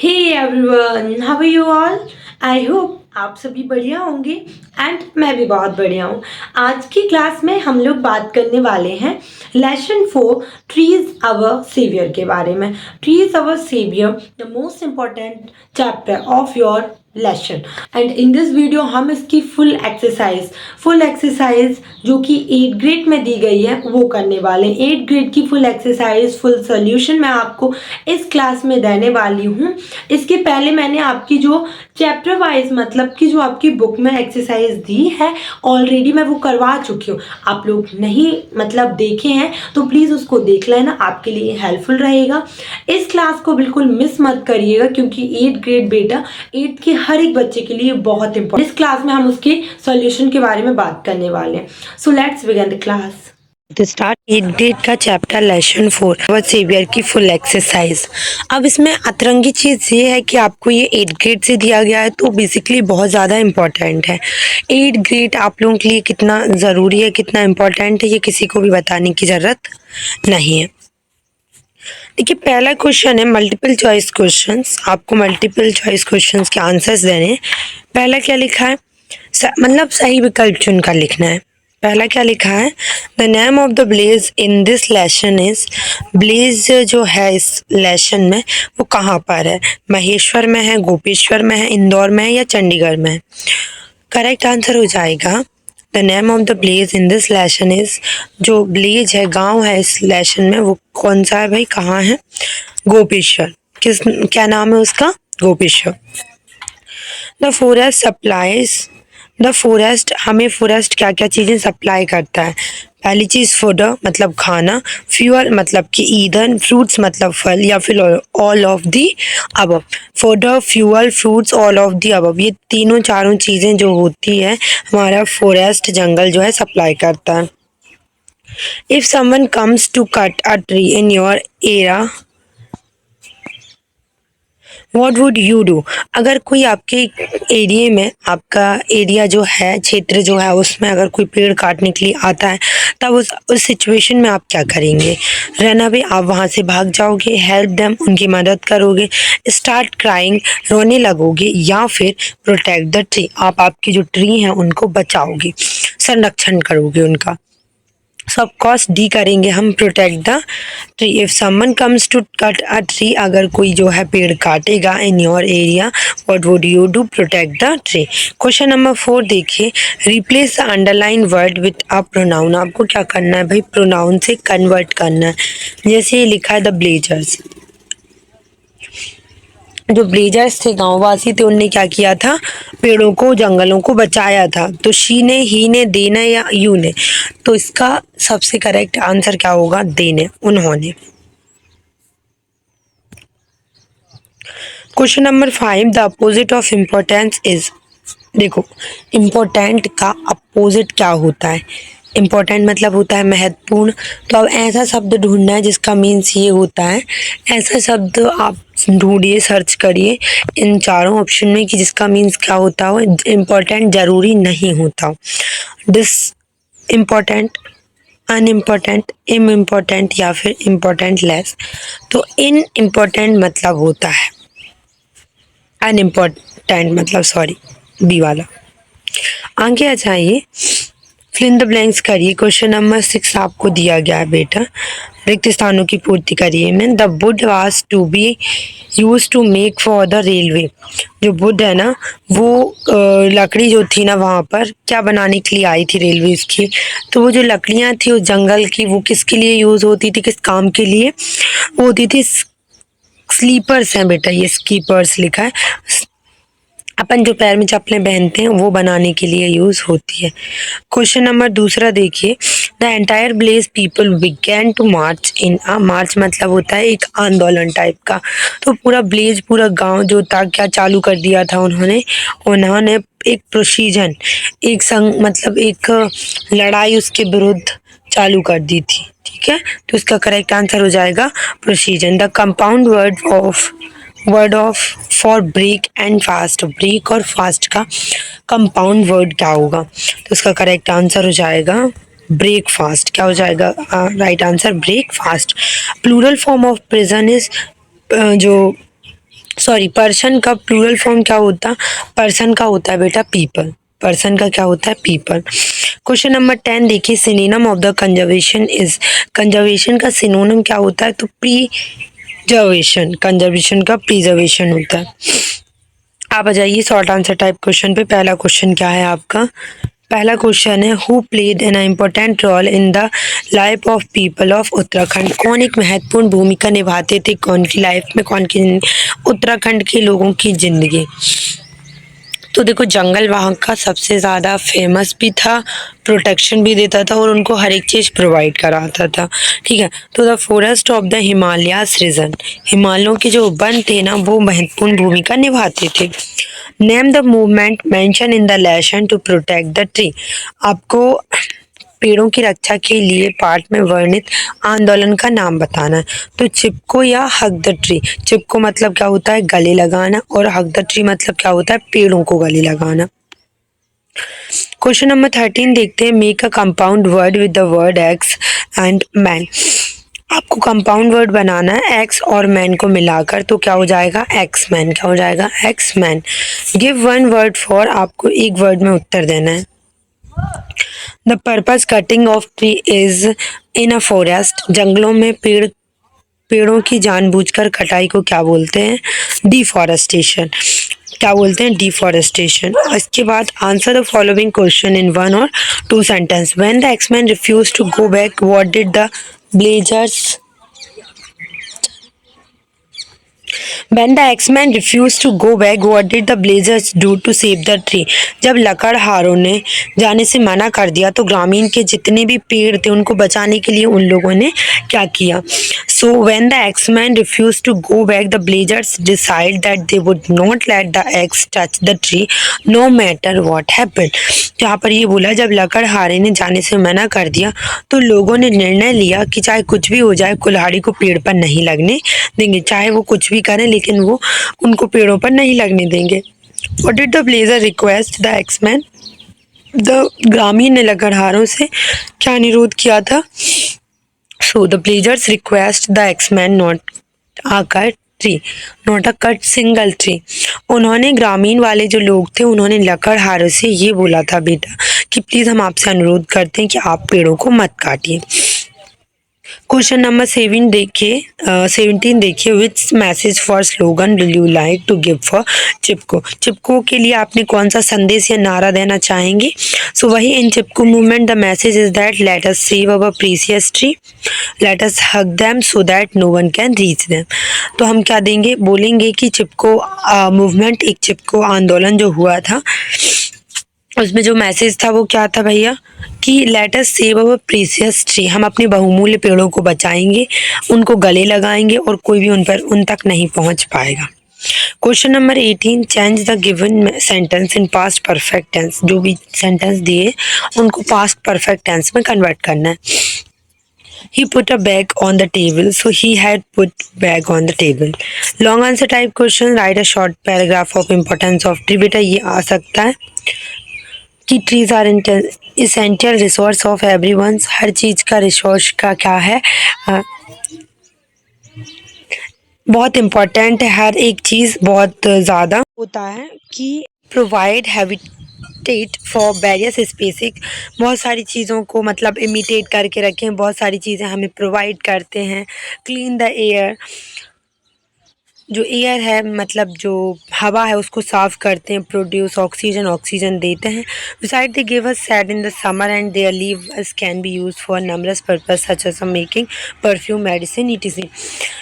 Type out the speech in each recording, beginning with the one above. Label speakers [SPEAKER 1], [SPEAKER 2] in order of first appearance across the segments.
[SPEAKER 1] Hey everyone, how are you all? I hope आप सभी बढ़िया होंगे एंड मैं भी बहुत बढ़िया हूँ। आज की क्लास में हम लोग बात करने वाले हैं लेसन 4 ट्रीज अवर सेवियर के बारे में। Trees our saviour the most important chapter of your lesson and in this video हम इसकी फुल एक्सरसाइज जो कि 8th ग्रेड में दी गई है वो करने वाले हैं। 8th ग्रेड की फुल एक्सरसाइज फुल सोल्यूशन मैं आपको इस क्लास में देने वाली हूँ। इसके पहले मैंने आपकी जो चैप्टर वाइज मतलब कि जो आपकी बुक में एक्सरसाइज दी है ऑलरेडी मैं वो करवा चुकी हूँ। आप लोग नहीं मतलब देखे हैं तो प्लीज़ उसको देख लेना, आपके लिए हेल्पफुल रहेगा। इस क्लास को बिल्कुल मिस मत करिएगा क्योंकि 8th ग्रेड बेटा 8th के हर एक बच्चे के लिए बहुत इंपॉर्टेंट। इस क्लास में हम उसके सॉल्यूशन के बारे में बात करने वाले हैं। So let's begin the class.
[SPEAKER 2] The start 8th grade का चैप्टर लेसन 4 अवर सेवियर की फुल एक्सरसाइज। अब इसमें अतरंगी चीज़ ये है कि आपको ये 8th ग्रेड से दिया गया है तो बेसिकली बहुत ज़्यादा इम्पोर्टेंट है। 8th ग्रेड आप लोगों के लिए कितना ज़रूरी है, कितना इम्पोर्टेंट है, ये किसी को भी बताने की ज़रूरत नहीं है। देखिए, पहला क्वेश्चन है मल्टीपल चॉइस क्वेश्चंस। आपको मल्टीपल चॉइस क्वेश्चंस के आंसर्स देने हैं। पहला क्या लिखा है, मतलब सही विकल्प चुनकर लिखना है। पहला क्या लिखा है, the name of the place in this lesson is. Place जो है इस लेसन में वो कहाँ पर है, महेश्वर में है, गोपेश्वर में है, इंदौर में है या चंडीगढ़ में है। करेक्ट आंसर हो जाएगा the name of the place in this lesson is. जो ब्लेज है, गांव है इस लेसन में, वो कौन सा है भाई, कहाँ है, गोपेश्वर। क्या नाम है उसका, Gopeshwar. The forest supplies, the forest हमें फॉरेस्ट क्या क्या चीज़ें सप्लाई करता है। पहली चीज़ फूडर मतलब खाना, फ्यूअल मतलब कि ईंधन, फ्रूट्स मतलब फल या फिर all of the above. Fodder, fuel, fruits, all of the above, ये तीनों चारों चीज़ें जो होती है हमारा फॉरेस्ट जंगल जो है सप्लाई करता है। If someone comes to cut a tree in your area what would you do. अगर कोई आपके एरिए में, आपका एरिया जो है, क्षेत्र जो है, उसमें अगर कोई पेड़ काटने के लिए आता है तब उस सिचुएशन में आप क्या करेंगे। रन अवे, आप वहाँ से भाग जाओगे, हेल्प देम, उनकी मदद करोगे, स्टार्ट क्राइंग, रोने लगोगे, या फिर प्रोटेक्ट द ट्री, आप आपकी जो ट्री हैं उनको बचाओगे, संरक्षण करोगे उनका। सब कॉस्ट डी करेंगे हम, protect the tree. If someone comes to cut a tree, अगर कोई जो है पेड़ काटेगा in your area, what would you do, protect the tree. Question number 4 देखिए, replace the underline word with a pronoun. आपको क्या करना है भाई, प्रोनाउन से कन्वर्ट करना है। जैसे ये लिखा है द ब्लेजर्स, जो ब्लेजर्स थे, गांववासी थे, उनने क्या किया था, पेड़ों को, जंगलों को बचाया था। तो शी ने, ही ने, दे ने या यू ने, तो इसका सबसे करेक्ट आंसर क्या होगा, दे ने, उन्होंने। Question number 5, the opposite of importance is. देखो, इम्पोर्टेंट का अपोजिट क्या होता है, इम्पोर्टेंट मतलब होता है महत्वपूर्ण। तो अब ऐसा शब्द ढूंढना है जिसका मीन्स ये होता है। ऐसा शब्द आप ढूंढिए, सर्च करिए इन चारों ऑप्शन में कि जिसका मीन्स क्या होता हो। इम्पोर्टेंट जरूरी नहीं होता हो, डिस इम्पोर्टेंट, अनइम्पोर्टेंट, इम इम्पोर्टेंट या फिर इम्पोर्टेंट लेस। तो इन इम्पोर्टेंट मतलब होता है, अनइम्पोर्टेंट मतलब, सॉरी, बी वाला। आगे आ जाइए, फिल इन द ब्लैंक्स करिए। क्वेश्चन नंबर 6 आपको दिया गया है बेटा, रिक्त स्थानों की पूर्ति करिए। में the wood was to be use to make for the railway. जो वुड है ना, वो लकड़ी जो थी ना, वहाँ पर क्या बनाने के लिए आई थी, रेलवे की। तो वो जो लकड़ियाँ थी उस जंगल की, वो किसके लिए यूज होती थी, किस काम के लिए, वो होती थी, स्लीपर्स हैं बेटा, ये स्कीपर्स लिखा है, अपन जो पैर में चप्पलें पहनते हैं वो बनाने के लिए यूज होती है। क्वेश्चन नंबर दूसरा देखिए, the entire village people began to march in a, march मतलब होता है एक आंदोलन टाइप का। तो पूरा ब्लेज, पूरा गांव जो था, क्या चालू कर दिया था उन्होंने, उन्होंने एक प्रोसीजन, एक संग मतलब एक लड़ाई उसके विरुद्ध चालू कर दी थी। ठीक है, तो इसका करेक्ट आंसर हो जाएगा procession. The compound word of for break and fast, break और फास्ट का कंपाउंड वर्ड क्या होगा, तो इसका करेक्ट आंसर हो जाएगा ब्रेकफास्ट। क्या हो जाएगा right answer, breakfast. Plural form of prison is, जो सॉरी, पर्सन का प्लूरल फॉर्म क्या होता? पर्सन का होता है बेटा पीपल। पर्सन का क्या होता है? पीपल। क्वेश्चन नंबर 10 देखिए, synonym of the conservation is. Conservation का सिनोनिम क्या होता है? तो प्रीजर्वेशन। कंजर्वेशन का प्रिजर्वेशन होता है। आप आ जाइए शॉर्ट आंसर टाइप क्वेश्चन पे। पहला क्वेश्चन क्या है आपका? पहला क्वेश्चन है, who played an important role in the life of people of Uttarakhand. कौन एक महत्वपूर्ण भूमिका निभाते थे कौन की लाइफ में, कौन की उत्तराखंड के लोगों की जिंदगी? तो देखो, जंगल वहाँ का सबसे ज़्यादा फेमस भी था, प्रोटेक्शन भी देता था और उनको हर एक चीज़ प्रोवाइड कराता था। ठीक है, तो the forest of the Himalayas region, हिमालयों के जो वन थे ना, वो महत्वपूर्ण भूमिका निभाते थे। Name the movement mention in the lesson to protect the tree. आपको पेड़ों की रक्षा के लिए पाठ में वर्णित आंदोलन का नाम बताना है। तो चिपको या हग द ट्री। चिपको मतलब क्या होता है? गले लगाना, और हग द ट्री मतलब क्या होता है? पेड़ों को गले लगाना। क्वेश्चन नंबर 13 देखते हैं, make a compound word with the word x and man. आपको कंपाउंड वर्ड बनाना है एक्स और मैन को मिलाकर, तो क्या हो जाएगा? X man. क्या हो जाएगा? X man. Give one word for, आपको एक वर्ड में उत्तर देना है। The purpose cutting of tree is in a forest. जंगलों में पेड़ों की जानबूझकर कटाई को क्या बोलते हैं? डिफॉरेस्टेशन। क्या बोलते हैं? डिफॉरेस्टेशन। इसके बाद answer the following question in one और two sentence. When the axemen refuse to go back, what did the villagers When the X-Men refused to go back, what did the Blazers do to save the tree? जब लकड़हारों ने जाने से मना कर दिया तो ग्रामीण के जितने भी पेड़ थे उनको बचाने के लिए उन लोगों ने क्या किया? So when the X-Men refused to go back, the Blazers decided that they would not let the X touch the tree, no matter what happened. यहाँ पर ये बोला, जब लकड़हारे ने जाने से मना कर दिया तो लोगों ने निर्णय लिया कि चाहे कुछ भी हो जाए, कुल्हाड़ी को पेड़ पर नहीं लगने देंगे। चाहे वो कुछ भी करें, लेकिन वो उनको पेड़ों पर नहीं लगने देंगे। What did the blazer request the X-Men? The ग्रामीण ने लकड़हारों से क्या अनुरोध किया था? So the blazers request the X-Men not a cut tree, not a cut single tree. उन्होंने ग्रामीण वाले जो लोग थे उन्होंने लकड़हारों से ये बोला था बेटा कि प्लीज हम आपसे अनुरोध करते हैं कि आप पेड़ों को मत काटिए। क्वेश्चन नंबर 17 देखिए, which message for slogan will you like to give for Chipko. Chipko के लिए आपने कौन सा संदेश या नारा देना चाहेंगे? सो वही, in Chipko movement the message is that let us save our precious tree, let us hug them so that no one can reach them. तो हम क्या देंगे? बोलेंगे कि चिपको मूवमेंट, एक चिपको आंदोलन जो हुआ था, उसमें जो मैसेज था वो क्या था भैया? कि late us save our precious tree, हम अपने बहुमूल्य पेड़ों को बचाएंगे, उनको गले लगाएंगे और कोई भी उन तक नहीं पहुंच पाएगा। Question number 18, change the given sentence in past perfect tense. जो भी सेंटेंस दिए उनको पास्ट परफेक्ट टेंस में कन्वर्ट करना है। He put a bag on the table, so he had put bag on the table. Long answer type question, write a short paragraph of importance of tree। बेटा ये आ सकता है कि trees are essential resource of everyone. हर चीज का resource का क्या है? बहुत इम्पोर्टेंट है, हर एक चीज बहुत ज़्यादा होता है कि प्रोवाइड हैबिटेट फॉर वेरियस स्पेसिक। बहुत सारी चीज़ों को मतलब इमिटेट करके रखें, बहुत सारी चीज़ें हमें प्रोवाइड करते हैं। क्लीन द एयर, जो एयर है मतलब जो हवा है उसको साफ करते हैं। प्रोड्यूस ऑक्सीजन देते हैं। Beside they give us shade in the summer and their leaves can be use for numerous purpose such as making perfume, medicine, etc.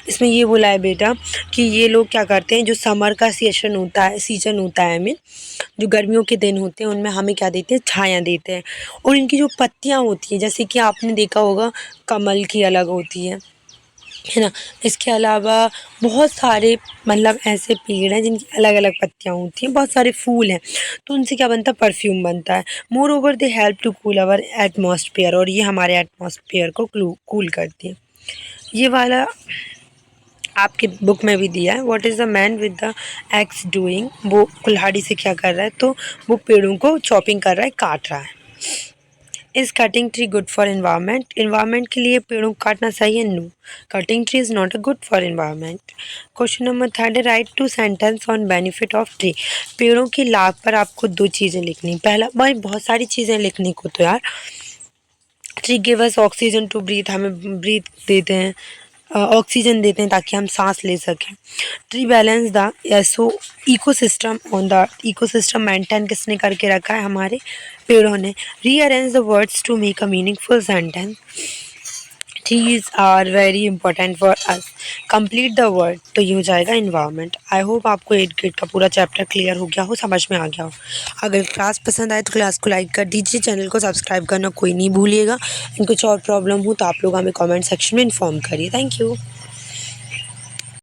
[SPEAKER 2] इसमें ये बोला है बेटा कि ये लोग क्या करते हैं, जो समर का सीजन होता है, जो गर्मियों के दिन होते हैं उनमें हमें क्या देते हैं? छाया देते हैं। और इनकी जो पत्तियाँ होती हैं, जैसे कि आपने देखा होगा कमल की अलग होती है ना। इसके अलावा बहुत सारे मतलब ऐसे पेड़ हैं जिनकी अलग अलग पत्तियाँ होती हैं, बहुत सारे फूल हैं, तो उनसे क्या बनता है? परफ्यूम बनता है। Moreover they help to cool our atmosphere, और ये हमारे एटमॉस्फेयर को कूल करती है। ये वाला आपके बुक में भी दिया है। What is the man with the x doing? वो कुल्हाड़ी से क्या कर रहा है? तो वो पेड़ों को चॉपिंग कर रहा है, काट रहा है। Is cutting tree good for environment? Environment के लिए पेड़ों को काटना सही है? No, cutting tree is not a good for environment. Question number 3 write 2 sentence on benefit of tree. पेड़ों के लाभ पर आपको 2 चीज़ें लिखनी। पहला, भाई बहुत सारी चीज़ें लिखने को तो यार। Tree give us oxygen to breathe, हमें ब्रीथ देते हैं, ऑक्सीजन देते हैं ताकि हम सांस ले सकें। Tree balance the eco ecosystem on the ecosystem maintain किसने करके रखा है? हमारे पेड़ों ने। Rearrange the words to make a meaningful sentence. Trees are very important for us. Complete the word, तो ये हो जाएगा इन्वायरमेंट। आई होप आपको 8 ग्रेड का पूरा चैप्टर क्लियर हो गया हो, समझ में आ गया हो। अगर क्लास पसंद आए तो क्लास को लाइक कर दीजिए, चैनल को सब्सक्राइब करना कोई नहीं भूलिएगा। एंड कुछ और प्रॉब्लम हो तो आप लोग हमें कमेंट सेक्शन में इन्फॉर्म करिए। Thank you.